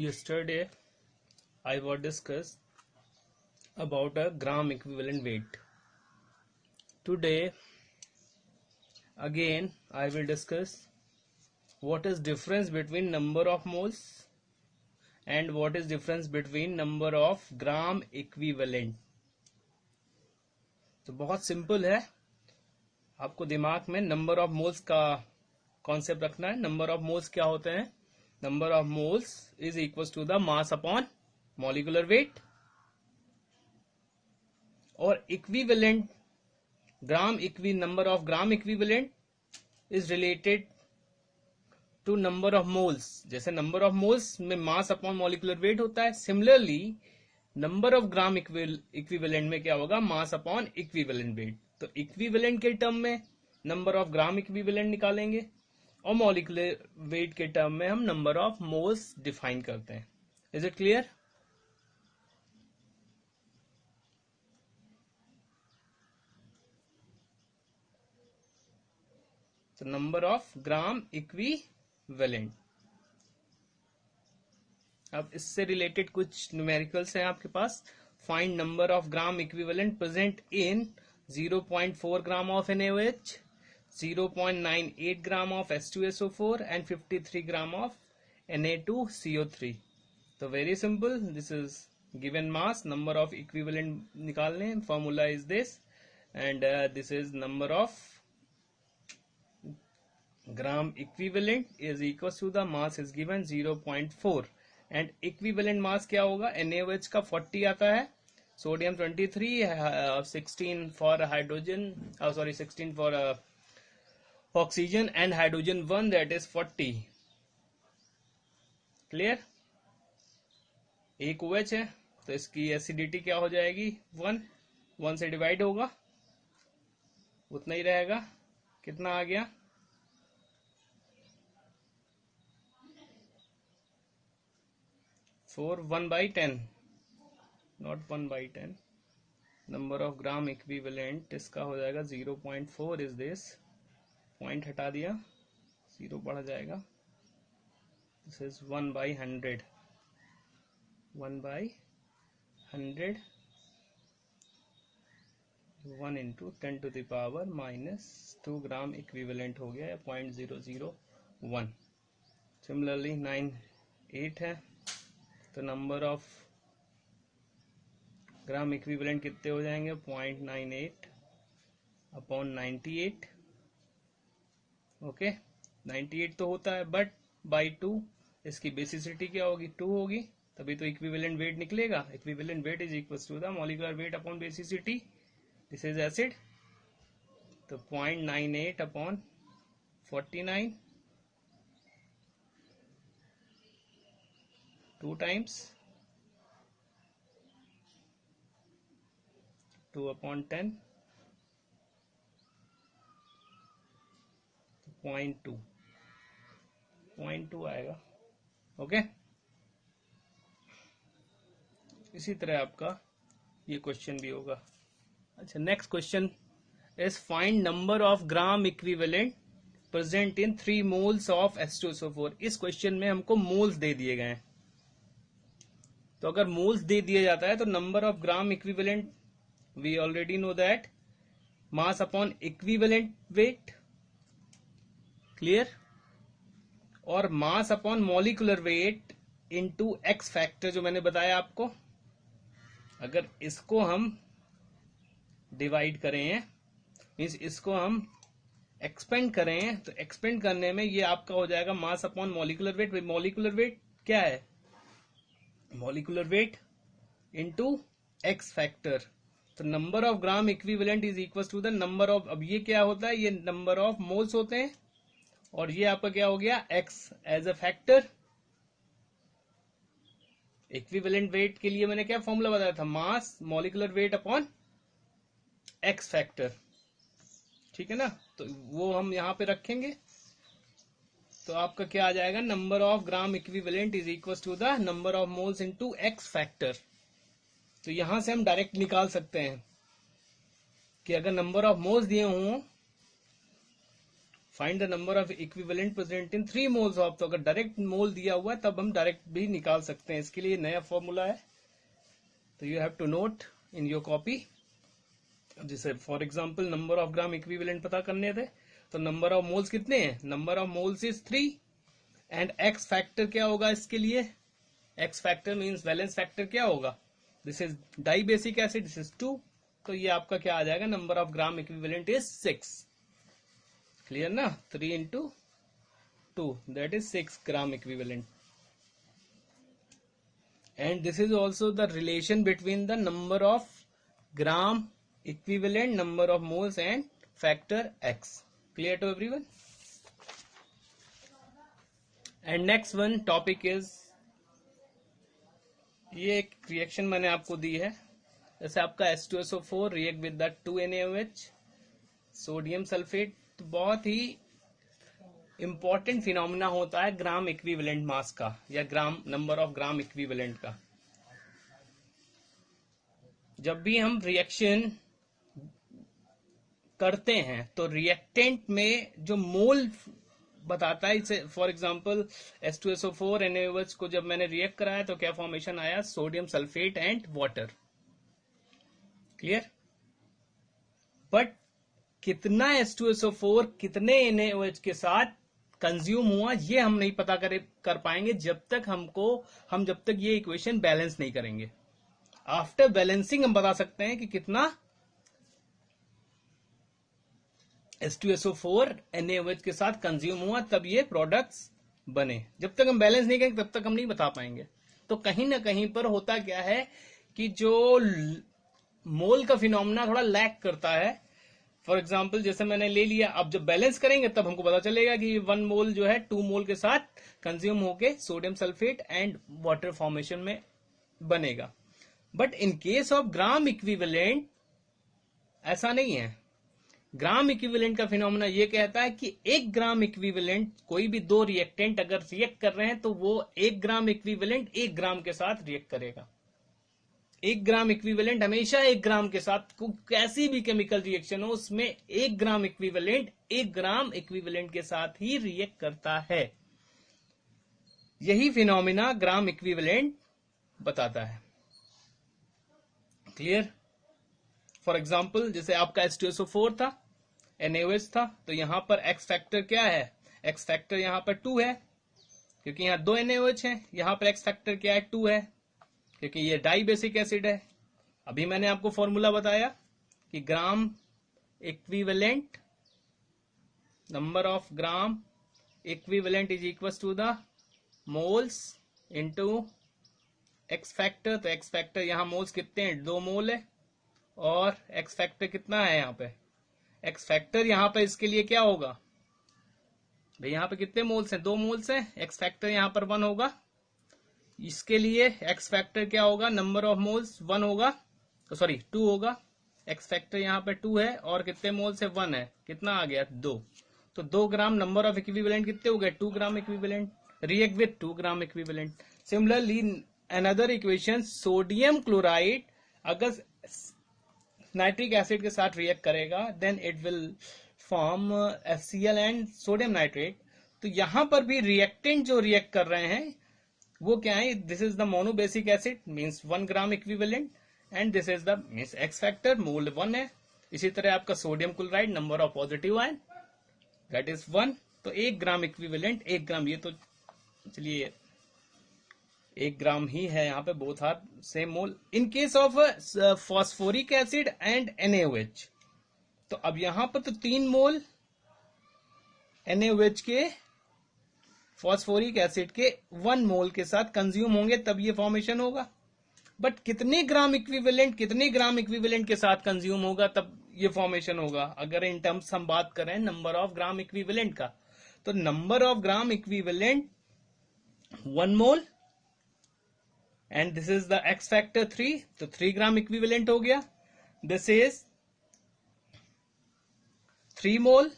Yesterday, I was discussed about a gram equivalent weight. Today, again, I will discuss what is difference between number of moles and what is difference between number of gram equivalent. तो बहुत simple है, आपको दिमाग में number of moles का concept रखना है. Number of moles क्या होते हैं? Number of moles is equal to the mass upon molecular weight, और equivalent number of gram equivalent is related to number of moles. जैसे नंबर ऑफ मोल्स में mass upon molecular weight होता है, similarly number of gram equivalent में क्या होगा? Mass upon equivalent weight. तो equivalent के टर्म में नंबर ऑफ ग्राम इक्विवेलेंट निकालेंगे और मॉलिक्यूलर वेट के टर्म में हम नंबर ऑफ मोल्स डिफाइन करते हैं. Is it clear? तो नंबर ऑफ ग्राम इक्विवेलेंट. अब इससे रिलेटेड कुछ न्यूमेरिकल्स हैं आपके पास. Find number of gram equivalent present in 0.4 gram of NaOH, 0.98 gram of H2SO4 and 53 gram of Na2CO3. तो very simple, this is given mass. Number of equivalent निकालने, formula is this, and this is number of gram equivalent is equals to the mass is given 0.4 and equivalent mass क्या होगा? NaOH का 40 आता है, sodium 23, 16 for hydrogen, 16 for oxygen and hydrogen 1, that is 40. Clear? एक OH है तो इसकी acidity क्या हो जाएगी? 1 से डिवाइड होगा, उतना ही रहेगा. कितना आ गया? 4. 1/10, not 1/10. Number of gram equivalent इसका हो जाएगा 0.4 इज दिस. पॉइंट हटा दिया, 0 बढ़ जाएगा. This is 1/100. 1/100 1 into 10 to the power -2 gram equivalent हो गया, 0.001. सिमिलरली 9 8 है, तो नंबर ऑफ ग्राम इक्विवेलेंट कितने हो जाएंगे? 0.98 अपॉन 98. ओके, 98 तो होता है, बट बाई 2 इसकी बेसिसिटी क्या होगी? 2 होगी, तभी तो इक्विवेलेंट वेट निकलेगा. Equivalent weight is equal to the molecular weight upon basicity. This is acid. तो 0.98 अपॉन 49, 2 times 2 upon 10, 0.2 आएगा. ओके, इसी तरह आपका ये क्वेश्चन भी होगा. अच्छा, next question is find number of gram equivalent present in 3 moles of H2SO4. इस क्वेश्चन में हमको मोल्स दे दिए गए हैं. तो अगर मोल्स दे दिया जाता है तो number of gram equivalent we already know that mass upon equivalent weight. Clear? और mass upon molecular weight into x factor, जो मैंने बताया आपको. अगर इसको हम डिवाइड करें, मीन्स इसको हम एक्सपेंड करें, तो एक्सपेंड करने में ये आपका हो जाएगा mass upon molecular weight. Molecular weight क्या है? Molecular weight into x factor. तो number of gram equivalent is equal to the number of, अब ये क्या होता है? ये नंबर ऑफ मोल्स होते हैं, और ये आपका क्या हो गया? X as a factor. Equivalent weight के लिए मैंने क्या फॉर्मूला बताया था? Mass molecular weight upon x factor. ठीक है ना? तो वो हम यहां पे रखेंगे. तो आपका क्या आ जाएगा? Number of gram equivalent is equal to the number of moles into x factor. तो यहां से हम डायरेक्ट निकाल सकते हैं कि अगर नंबर ऑफ मोल्स दिए हों find the number of equivalent present in 3 moles of, तो अगर डायरेक्ट मोल दिया हुआ है तब हम डायरेक्ट भी निकाल सकते हैं। इसके लिए नया फॉर्मूला है, तो you have to note in your copy. जैसे for example number of gram equivalent पता करने थे, तो नंबर ऑफ मोल्स कितने हैं, number of moles is 3 and x factor क्या होगा इसके लिए, x factor means balance factor क्या होगा, this is dibasic acid, this is 2, तो ये आपका क्या आ जाएगा, number of gram equivalent is 6। Clear ना, 3 into 2 that is 6 gram equivalent. And this is also the relation between the number of gram equivalent, number of moles and factor x. Clear to everyone? And next one topic is, ये एक reaction मैंने आपको दी है, जैसे आपका H2SO4 react with the 2NaOH sodium sulphate, तो बहुत ही important phenomena होता है ग्राम इक्विवेलेंट मास का या ग्राम नंबर ऑफ ग्राम इक्विवेलेंट का। जब भी हम रिएक्शन करते हैं तो रिएक्टेंट में जो मोल बताता है, इसे फॉर एग्जांपल H2SO4 NaOH को जब मैंने रिएक्ट कराया तो क्या फॉर्मेशन आया, sodium sulphate and water. Clear? But कितना H2SO4 कितने NaOH के साथ कंज्यूम हुआ ये हम नहीं पता कर पाएंगे जब तक ये इक्वेशन बैलेंस नहीं करेंगे। आफ्टर बैलेंसिंग हम बता सकते हैं कि कितना H2SO4 NaOH के साथ कंज्यूम हुआ, तब ये प्रोडक्ट्स बने। जब तक हम बैलेंस नहीं करेंगे तब तक हम नहीं बता पाएंगे। तो कहीं ना कहीं पर होता क्या है कि जो मोल का फिनोमिना थोड़ा लैक करता है। फॉर एग्जाम्पल जैसे मैंने ले लिया, अब जब बैलेंस करेंगे तब हमको पता चलेगा कि 1 मोल जो है 2 मोल के साथ कंज्यूम होके sodium sulphate and water formation में बनेगा। But in case of gram equivalent ऐसा नहीं है। ग्राम इक्विवेलेंट का फिनोमिना ये कहता है कि 1 ग्राम इक्विवेलेंट, कोई भी 2 रिएक्टेंट अगर रिएक्ट कर रहे हैं तो वो 1 ग्राम इक्विवेलेंट 1 ग्राम के साथ रिएक्ट करेगा। 1 ग्राम इक्विवेलेंट हमेशा 1 ग्राम के साथ, कैसी भी केमिकल रिएक्शन हो उसमें 1 ग्राम इक्विवेलेंट 1 ग्राम इक्विवेलेंट के साथ ही रिएक्ट करता है। यही फिनोमिना ग्राम इक्विवेलेंट बताता है। क्लियर? फॉर एग्जाम्पल जैसे आपका H2SO4 था, NaOH था, तो यहां पर एक्स फैक्टर क्या है, एक्स फैक्टर यहां पर 2 है क्योंकि यहां 2 NaOH है। यहां पर एक्स फैक्टर क्या है, 2 है क्योंकि ये डाई बेसिक एसिड है। अभी मैंने आपको फॉर्मूला बताया कि gram equivalent, number of gram equivalent is equal to the moles into x factor. तो एक्स फैक्टर यहां मोल्स कितने हैं, 2 मोल है, और एक्स फैक्टर कितना है यहाँ पे, एक्स फैक्टर यहाँ पे इसके लिए क्या होगा भाई, यहाँ पे कितने मोल्स हैं, 2 मोल्स हैं, एक्स फैक्टर यहाँ पर 1 होगा। इसके लिए एक्स फैक्टर क्या होगा, नंबर ऑफ मोल्स 1 होगा, तो सॉरी 2 होगा। एक्स फैक्टर यहाँ पे 2 है और कितने मोल्स है, 1 है, कितना आ गया 2। तो 2 ग्राम नंबर ऑफ इक्विवेलेंट कितने हो गए, 2 gram equivalent, react with 2 gram equivalent. Similarly another equation, sodium chloride अगर नाइट्रिक एसिड के साथ रिएक्ट करेगा then it will form HCl and sodium nitrate. तो यहां पर भी रिएक्टेंट जो रिएक्ट कर रहे हैं वो क्या है, this is the monobasic acid means 1 gram equivalent and this is the means x factor, mole 1 है। इसी तरह आपका sodium chloride, number of positive ion that is 1, तो 1 ग्राम इक्विवेलेंट 1 ग्राम, ये तो चलिए 1 ग्राम ही है यहाँ पे, both are same mole. In case of phosphoric acid and NaOH, तो अब यहां पर तो 3 मोल NaOH के फॉस्फोरिक एसिड के 1 मोल के साथ कंज्यूम होंगे तब ये फॉर्मेशन होगा। बट कितने ग्राम इक्विवेलेंट के साथ कंज्यूम होगा तब ये फॉर्मेशन होगा। अगर इन टर्म्स हम बात करें नंबर ऑफ ग्राम इक्विवेलेंट का, तो number of gram equivalent 1 mole and this is the x factor 3, तो 3 ग्राम इक्विवेलेंट हो गया। This is 3 mole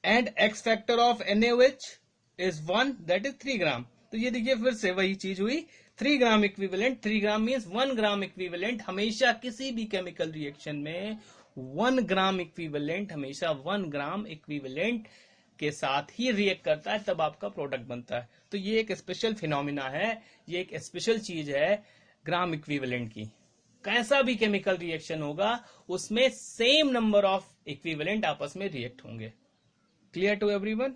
and x factor of NaOH is 1, that is 3 ग्राम। तो ये देखिए फिर से वही चीज हुई, 3 gram equivalent, 3 gram means 1 gram equivalent. हमेशा किसी भी केमिकल रिएक्शन में 1 ग्राम इक्विवेलेंट, हमेशा 1 ग्राम इक्विवेलेंट के साथ ही रिएक्ट करता है तब आपका प्रोडक्ट बनता है। तो ये एक स्पेशल फिनोमिना है, ये एक स्पेशल चीज है ग्राम इक्विवेलेंट की। कैसा भी केमिकल रिएक्शन होगा उसमें सेम नंबर ऑफ इक्विवेलेंट आपस में रिएक्ट होंगे। Clear to everyone?